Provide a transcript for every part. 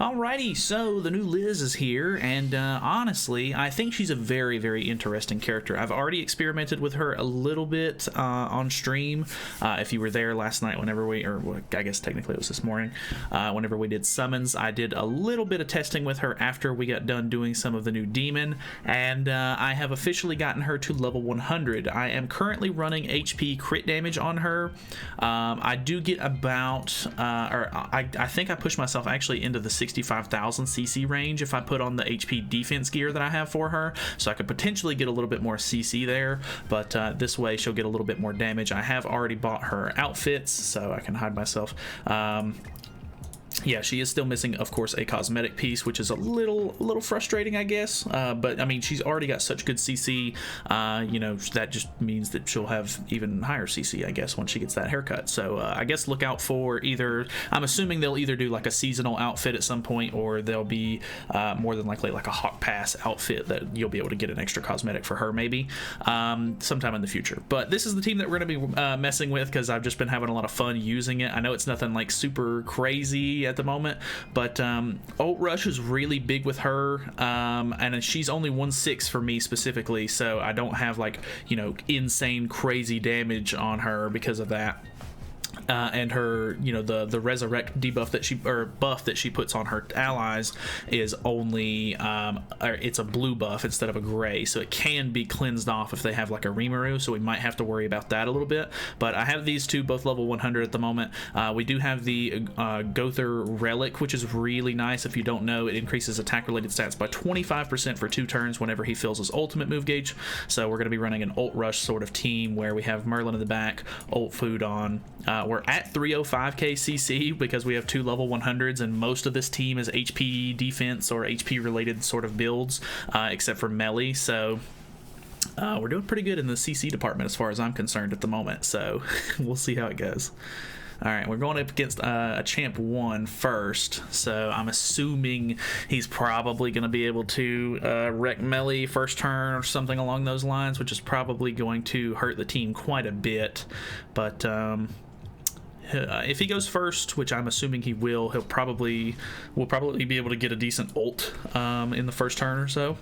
Alrighty, so the new Liz is here, and honestly, I think she's a very, very interesting character. I've already experimented with her a little bit on stream. If you were there last night, whenever I guess technically it was this morning, whenever we did summons, I did a little bit of testing with her after we got done doing some of the new demon, and I have officially gotten her to level 100. I am currently running HP crit damage on her. I do get about, I think I pushed myself actually into the 65,000 CC range if I put on the HP defense gear that I have for her, so I could potentially get a little bit more CC there, but this way she'll get a little bit more damage. I have already bought her outfits, so I can hide myself. Yeah, she is still missing, of course, a cosmetic piece, which is a little frustrating, I guess. But I mean, she's already got such good CC. You know, that just means that she'll have even higher CC, I guess, once she gets that haircut. So I guess look out for either. I'm assuming they'll either do like a seasonal outfit at some point, or there'll be more than likely like a Hawk Pass outfit that you'll be able to get an extra cosmetic for her, maybe sometime in the future. But this is the team that we're going to be messing with because I've just been having a lot of fun using it. I know it's nothing like super crazy at the moment, but ult rush is really big with her, and she's only 1/6 for me specifically, so I don't have like, you know, insane crazy damage on her because of that. And her, you know, the resurrect debuff that she, or buff that she puts on her allies is only it's a blue buff instead of a gray, so it can be cleansed off if they have like a Rimuru, so we might have to worry about that a little bit. But I have these two both level 100 at the moment. We do have the Gother relic, which is really nice. If you don't know, it increases attack related stats by 25% for 2 turns whenever he fills his ultimate move gauge. So we're going to be running an ult rush sort of team where we have Merlin in the back, ult food on. We're at 305k CC because we have 2 level 100s, and most of this team is HP defense or HP related sort of builds, except for melee. So we're doing pretty good in the CC department as far as I'm concerned at the moment, so we'll see how it goes. Alright, we're going up against a champ 1 first, so I'm assuming he's probably going to be able to wreck melee first turn or something along those lines, which is probably going to hurt the team quite a bit. But if he goes first, which I'm assuming he will, we'll probably be able to get a decent ult in the first turn or so.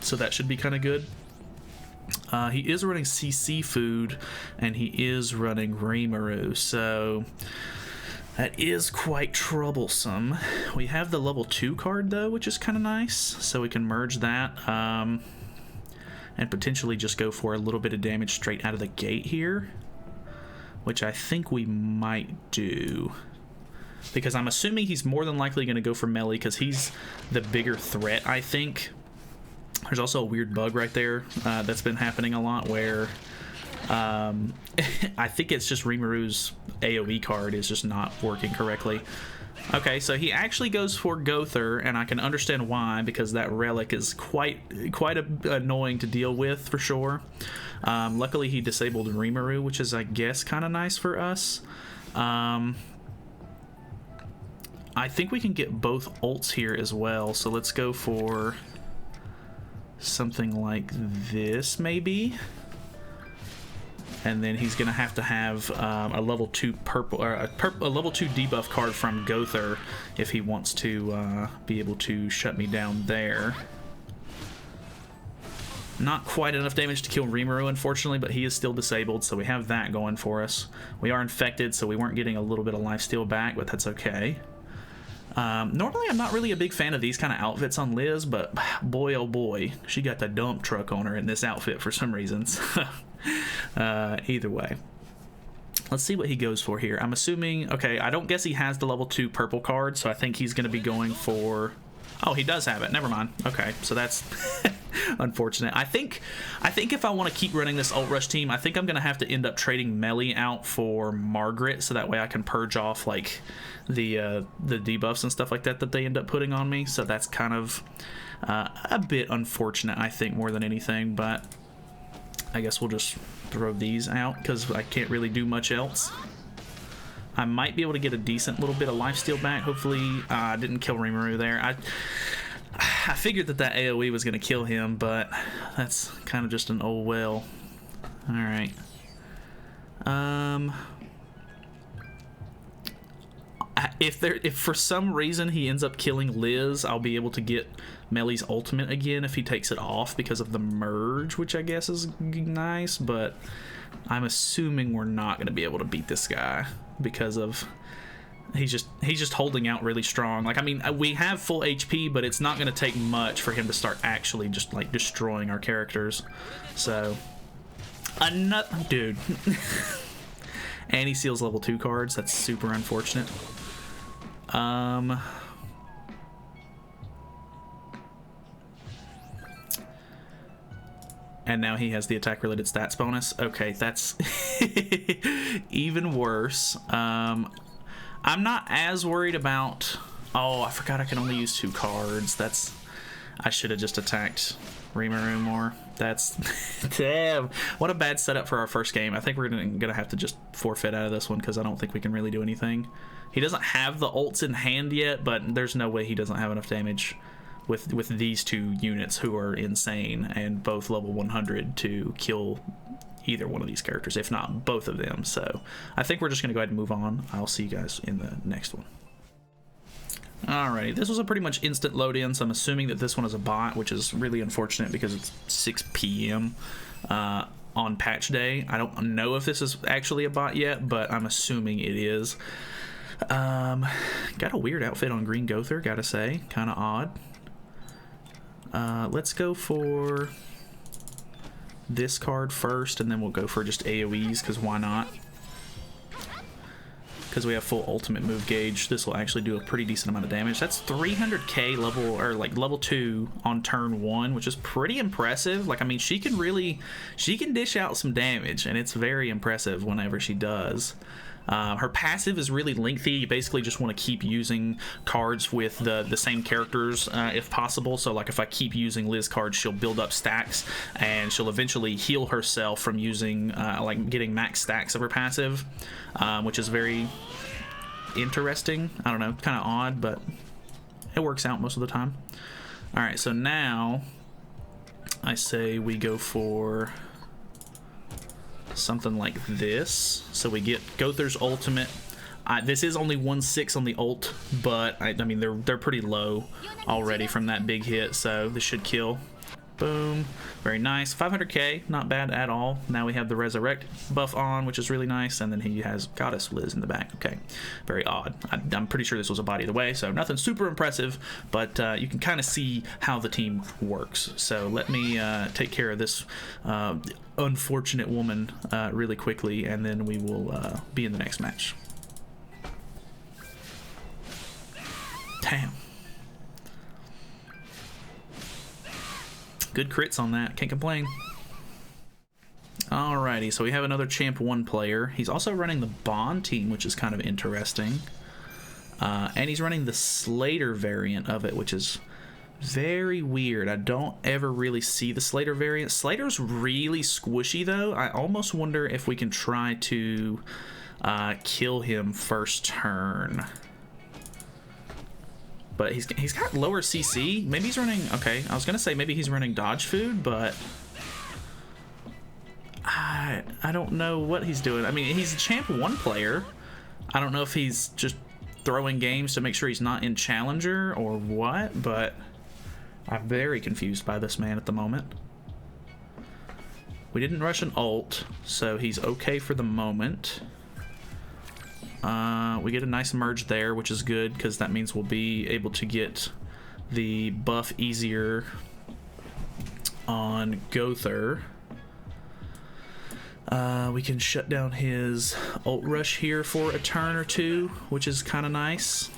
So that should be kind of good. He is running CC food, and he is running Rimuru, so that is quite troublesome. We have the level 2 card though, which is kind of nice, so we can merge that and potentially just go for a little bit of damage straight out of the gate here, which I think we might do, because I'm assuming he's more than likely going to go for melee because he's the bigger threat, I think. There's also a weird bug right there that's been happening a lot where I think it's just Rimuru's AoE card is just not working correctly. Okay, so he actually goes for Gother, and I can understand why, because that relic is quite annoying to deal with for sure. Luckily he disabled Rimuru, which is, I guess, kind of nice for us. I think we can get both ults here as well, so let's go for something like this maybe, and then he's gonna have to have a level 2 purple, or a level 2 debuff card from Gother if he wants to be able to shut me down there. Not quite enough damage to kill Rimuru, unfortunately, but he is still disabled, so we have that going for us. We are infected, so we weren't getting a little bit of lifesteal back, but that's okay. Normally I'm not really a big fan of these kind of outfits on Liz, but boy oh boy, she got the dump truck on her in this outfit for some reasons. Either way, let's see what he goes for here. I'm assuming, okay, I don't guess he has the level 2 purple card, so I think he's going to be going for, oh, he does have it, never mind. Okay, so that's unfortunate. I think if I want to keep running this ult rush team, I think I'm going to have to end up trading melee out for Margaret, so that way I can purge off like the debuffs and stuff like that they end up putting on me. So that's kind of a bit unfortunate, I think, more than anything, but I guess we'll just throw these out because I can't really do much else. I might be able to get a decent little bit of lifesteal back. Hopefully I didn't kill Rimuru there. I figured that AoE was going to kill him, but that's kind of just an oh well. Alright. If for some reason he ends up killing Liz, I'll be able to get Melly's ultimate again if he takes it off because of the merge, which I guess is nice, but I'm assuming we're not going to be able to beat this guy because of he's just holding out really strong. Like, I mean, we have full HP, but it's not going to take much for him to start actually just like destroying our characters. So dude. And he seals level 2 cards. That's super unfortunate. And now he has the attack related stats bonus. Okay, that's even worse. I'm not as worried about... Oh, I forgot I can only use 2 cards. I should have just attacked Rimuru more. That's... Damn. What a bad setup for our first game. I think we're gonna have to just forfeit out of this one because I don't think we can really do anything. He doesn't have the ults in hand yet, but there's no way he doesn't have enough damage with these 2 units who are insane and both level 100 to kill either one of these characters, if not both of them. So I think we're just going to go ahead and move on. I'll see you guys in the next one. Alrighty, this was a pretty much instant load in, so I'm assuming that this one is a bot, which is really unfortunate because it's 6 p.m. On patch day. I don't know if this is actually a bot yet, but I'm assuming it is. Got a weird outfit on Green Gother, gotta say. Kind of odd. Let's go for this card first, and then we'll go for just AoEs, because why not? Because we have full ultimate move gauge, this will actually do a pretty decent amount of damage. That's 300k level, or like level 2 on turn 1, which is pretty impressive. Like, I mean, she can dish out some damage, and it's very impressive whenever she does. Her passive is really lengthy. You basically just want to keep using cards with the same characters if possible. So like if I keep using Liz cards, she'll build up stacks and she'll eventually heal herself from using like getting max stacks of her passive, which is very interesting. I don't know, kind of odd, but it works out most of the time. Alright, so now I say we go for something like this. So we get Gother's ultimate. This is only 1/6 on the ult, but I mean they're pretty low already from that big hit, so this should kill. Boom. Very nice. 500k, not bad at all. Now we have the Resurrect buff on, which is really nice, and then he has Goddess Liz in the back. Okay, very odd. I'm pretty sure this was a bot either way, so nothing super impressive, but you can kind of see how the team works. So let me take care of this unfortunate woman really quickly, and then we will be in the next match. Damn. Good crits on that, can't complain. Alrighty, so we have another Champ 1 player. He's also running the Bond team, which is kind of interesting. And he's running the Slater variant of it, which is very weird. I don't ever really see the Slater variant. Slater's really squishy though. I almost wonder if we can try to kill him first turn. But he's got lower CC. Maybe he's running... Okay, I was going to say maybe he's running dodge food, but... I don't know what he's doing. I mean, he's a Champ 1 player. I don't know if he's just throwing games to make sure he's not in Challenger or what, but... I'm very confused by this man at the moment. We didn't rush an ult, so he's okay for the moment. We get a nice merge there, which is good because that means we'll be able to get the buff easier on Gother. We can shut down his ult rush here for a turn or two, which is kind of nice.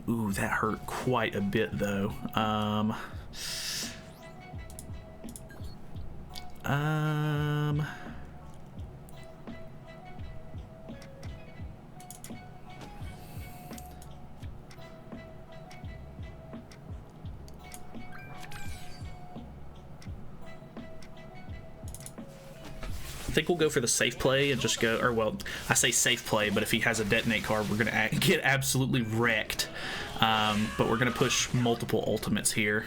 Ooh, that hurt quite a bit though. I think we'll go for the safe play and just go, or well, I say safe play, but if he has a detonate card, we're gonna get absolutely wrecked. But we're gonna push multiple ultimates here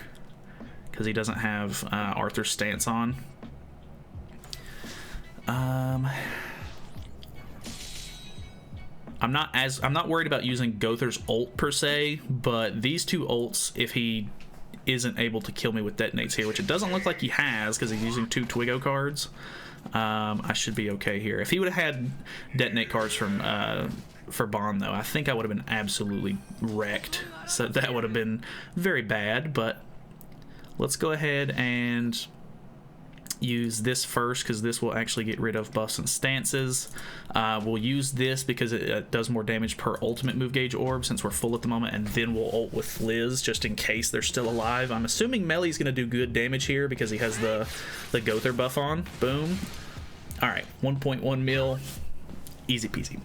because he doesn't have Arthur's stance on. I'm not worried about using Gother's ult per se, but these two ults, if he isn't able to kill me with detonates here, which it doesn't look like he has because he's using 2 Twigo cards, I should be okay here. If he would have had detonate cards from for Bond, though, I think I would have been absolutely wrecked. So that would have been very bad, but let's go ahead and use this first because this will actually get rid of buffs and stances. We'll use this because it does more damage per ultimate move gauge orb since we're full at the moment, and then we'll ult with Liz just in case they're still alive. I'm assuming Melly's going to do good damage here because he has the Gother buff on. Boom. Alright, 1.1 mil. Easy peasy.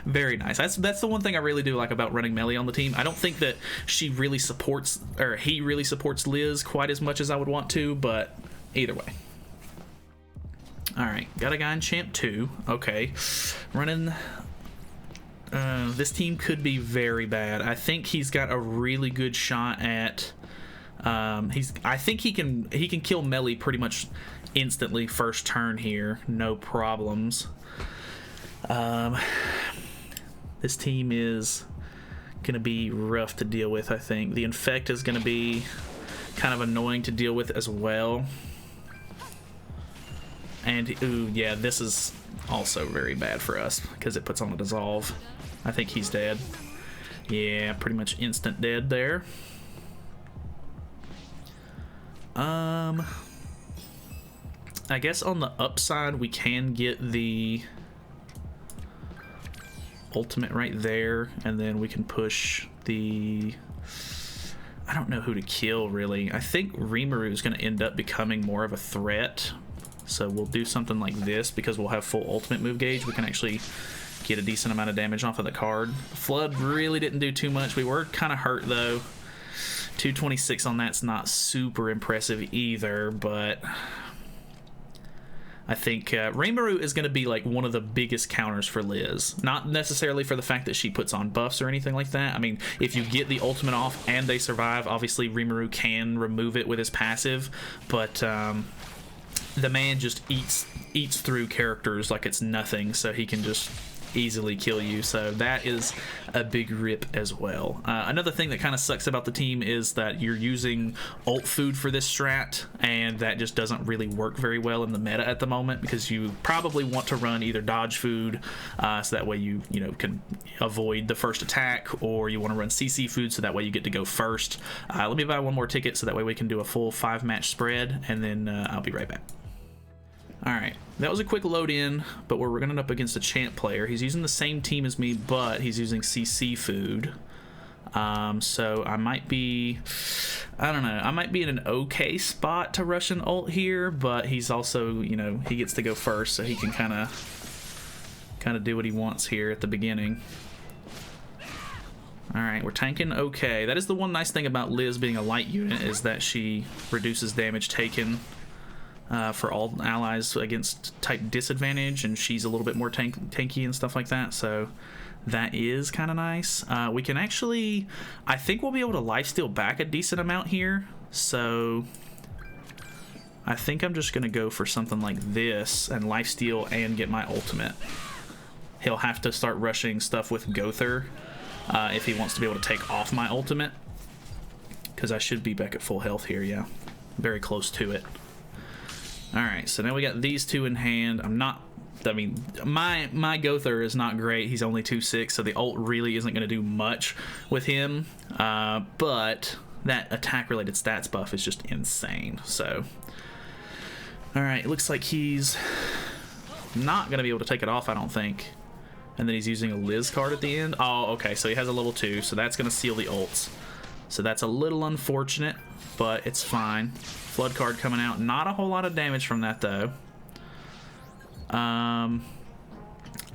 Very nice. That's the one thing I really do like about running Melly on the team. I don't think that she really supports, or he really supports Liz quite as much as I would want to, but either way. Alright, got a guy in Champ 2. Okay. Running... this team could be very bad. I think he's got a really good shot at... I think he can kill Melly pretty much instantly first turn here. No problems. This team is going to be rough to deal with, I think. The Infect is going to be kind of annoying to deal with as well. And, ooh, yeah, this is also very bad for us because it puts on a dissolve. I think he's dead. Yeah, pretty much instant dead there. I guess on the upside, we can get the ultimate right there, and then we can push the... I don't know who to kill, really. I think Rimuru is going to end up becoming more of a threat. So we'll do something like this because we'll have full ultimate move gauge. We can actually get a decent amount of damage off of the card. Flood really didn't do too much. We were kind of hurt, though. 226 on that's not super impressive either, but... I think Rimuru is going to be like one of the biggest counters for Liz. Not necessarily for the fact that she puts on buffs or anything like that. I mean, if you get the ultimate off and they survive, obviously Rimuru can remove it with his passive, but the man just eats through characters like it's nothing, so he can just easily kill you. So that is a big rip as well. Another thing that kind of sucks about the team is that you're using ult food for this strat, and that just doesn't really work very well in the meta at the moment because you probably want to run either dodge food, so that way you can avoid the first attack, or you want to run CC food so that way you get to go first. Let me buy one more ticket so that way we can do a full 5-match spread, and then I'll be right back. Alright, that was a quick load in, but we're running up against a champ player. He's using the same team as me, but he's using CC food. So I might be, I don't know, I might be in an okay spot to rush an ult here, but he's also, he gets to go first, so he can kind of do what he wants here at the beginning. Alright, we're tanking okay. That is the one nice thing about Liz being a light unit, is that she reduces damage taken for all allies against type disadvantage, and she's a little bit more tanky and stuff like that, so that is kind of nice. We can actually, I think we'll be able to lifesteal back a decent amount here, so I think I'm just going to go for something like this and lifesteal and get my ultimate. He'll have to start rushing stuff with Gother if he wants to be able to take off my ultimate, because I should be back at full health here. Yeah, very close to it. Alright, so now we got these two in hand. My Gother is not great. He's only 2-6, so the ult really isn't going to do much with him. But that attack-related stats buff is just insane. So, alright, it looks like he's not going to be able to take it off, I don't think. And then he's using a Liz card at the end. Oh, okay, so he has a level 2, so that's going to seal the ults. So that's a little unfortunate, but it's fine. Flood card coming out. Not a whole lot of damage from that, though. I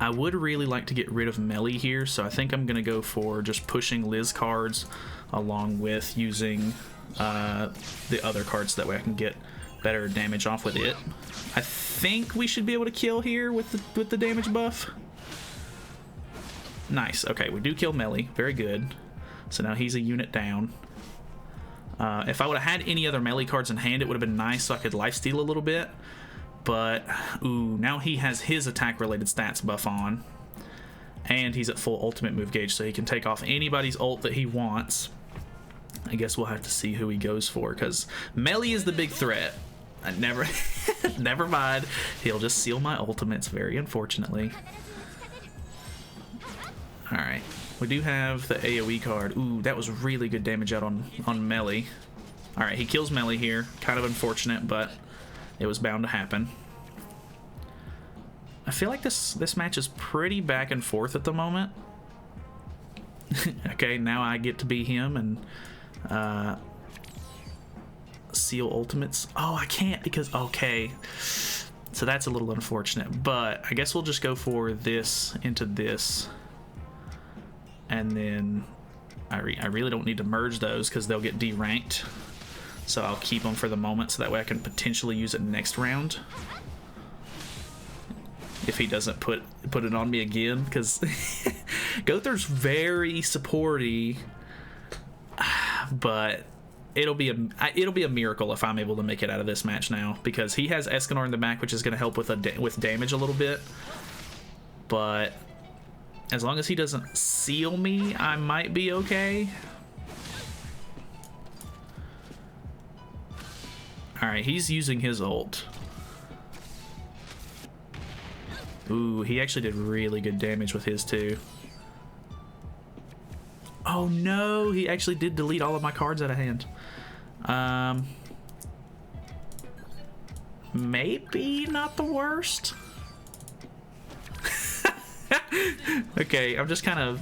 would really like to get rid of Melly here, so I think I'm going to go for just pushing Liz cards along with using the other cards, so that way I can get better damage off with it. I think we should be able to kill here with the damage buff. Nice. Okay, we do kill Melly. Very good. So now he's a unit down. If I would have had any other melee cards in hand, it would have been nice so I could lifesteal a little bit. But, ooh, now he has his attack-related stats buff on. And he's at full ultimate move gauge, so he can take off anybody's ult that he wants. I guess we'll have to see who he goes for, because Melee is the big threat. I never... never mind. He'll just seal my ultimates, very unfortunately. Alright. We do have the AoE card. Ooh, that was really good damage out on Melee. Alright, he kills Melee here. Kind of unfortunate, but it was bound to happen. I feel like this match is pretty back and forth at the moment. Okay, now I get to be him and seal ultimates. Oh, I can't because... Okay. So that's a little unfortunate, but I guess we'll just go for this into this. And then I really don't need to merge those because they'll get deranked. So I'll keep them for the moment so that way I can potentially use it next round. If he doesn't put it on me again, because Gother's very supporty, but it'll be a miracle if I'm able to make it out of this match now, because he has Escanor in the back, which is going to help with damage a little bit. But as long as he doesn't seal me, I might be okay. All right, he's using his ult. Ooh, he actually did really good damage with his too. Oh no, he actually did delete all of my cards out of hand. Maybe not the worst. Okay, I'm just kind of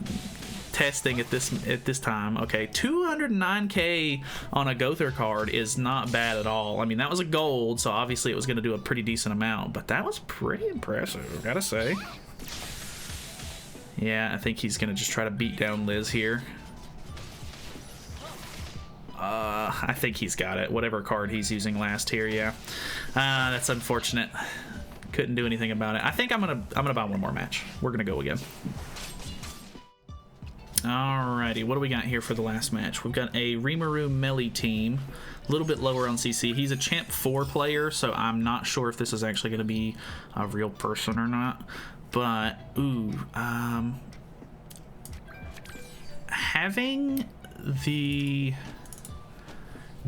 testing at this time. Okay, 209k on a Gother card is not bad at all. I mean, that was a gold, so obviously it was going to do a pretty decent amount, but that was pretty impressive, gotta say. Yeah, I think he's going to just try to beat down Liz here. I think he's got it. Whatever card he's using last here, yeah. That's unfortunate. Couldn't do anything about it. I think I'm gonna buy one more match. We're gonna go again. Alrighty, what do we got here for the last match? We've got a Rimuru Melee team, a little bit lower on CC. He's a Champ 4 player, so I'm not sure if this is actually going to be a real person or not. But, ooh, having the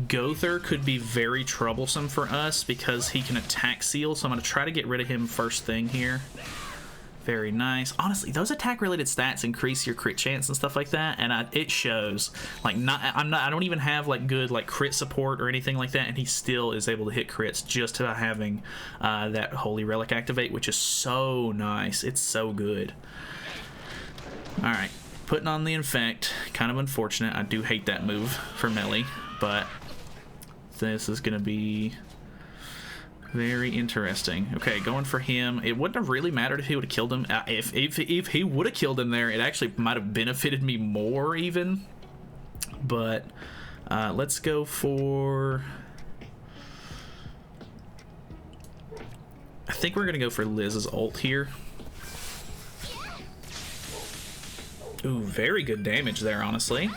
Gother could be very troublesome for us because he can attack seal, so I'm going to try to get rid of him first thing here. Very nice. Honestly, those attack-related stats increase your crit chance and stuff like that, and it shows. Like, I don't even have like good like crit support or anything like that, and he still is able to hit crits just by having that Holy Relic activate, which is so nice. It's so good. All right, putting on the Infect. Kind of unfortunate. I do hate that move for Melee, but this is gonna be very interesting. Okay, going for him. It wouldn't have really mattered if he would have killed him. If he would have killed him there, it actually might have benefited me more even. But let's go for... I think we're going to go for Liz's ult here. Ooh, very good damage there, honestly.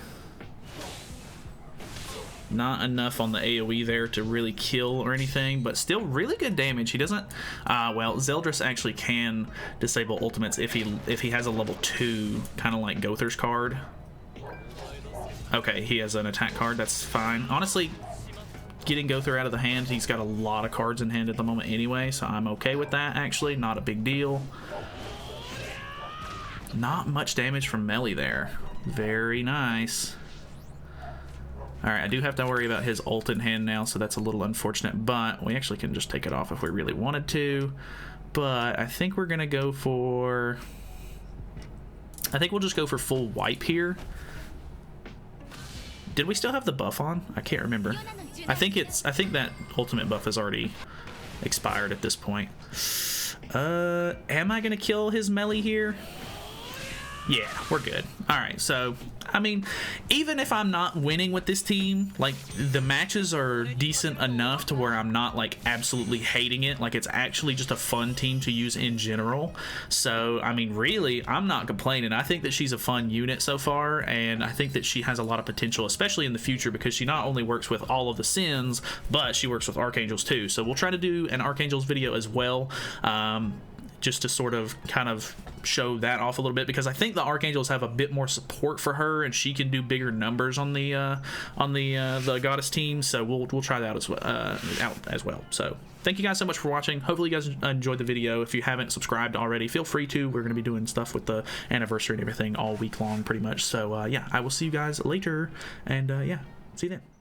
Not enough on the AoE there to really kill or anything, but still really good damage. He doesn't... well, Zeldris actually can disable ultimates if he has a level 2, kind of like Gother's card. Okay, he has an attack card. That's fine. Honestly, getting Gother out of the hand, he's got a lot of cards in hand at the moment anyway, so I'm okay with that, actually. Not a big deal. Not much damage from Melee there. Very nice. Alright, I do have to worry about his ult in hand now, so that's a little unfortunate, but we actually can just take it off if we really wanted to. But I think we're going to go for... I think we'll just go for full wipe here. Did we still have the buff on? I can't remember. I think that ultimate buff has already expired at this point. Am I going to kill his Melee here? Yeah, we're good. Alright, so, I mean, even if I'm not winning with this team, like, the matches are decent enough to where I'm not, like, absolutely hating it. Like, it's actually just a fun team to use in general. So, I mean, really, I'm not complaining. I think that she's a fun unit so far, and I think that she has a lot of potential, especially in the future, because she not only works with all of the Sins, but she works with Archangels too. So we'll try to do an Archangels video as well. just to sort of kind of show that off a little bit, because I think the Archangels have a bit more support for her, and she can do bigger numbers on the Goddess team. So we'll try that out as well. So thank you guys so much for watching. Hopefully you guys enjoyed the video. If you haven't subscribed already, feel free to. We're going to be doing stuff with the anniversary and everything all week long pretty much. So yeah, I will see you guys later, and yeah, see you then.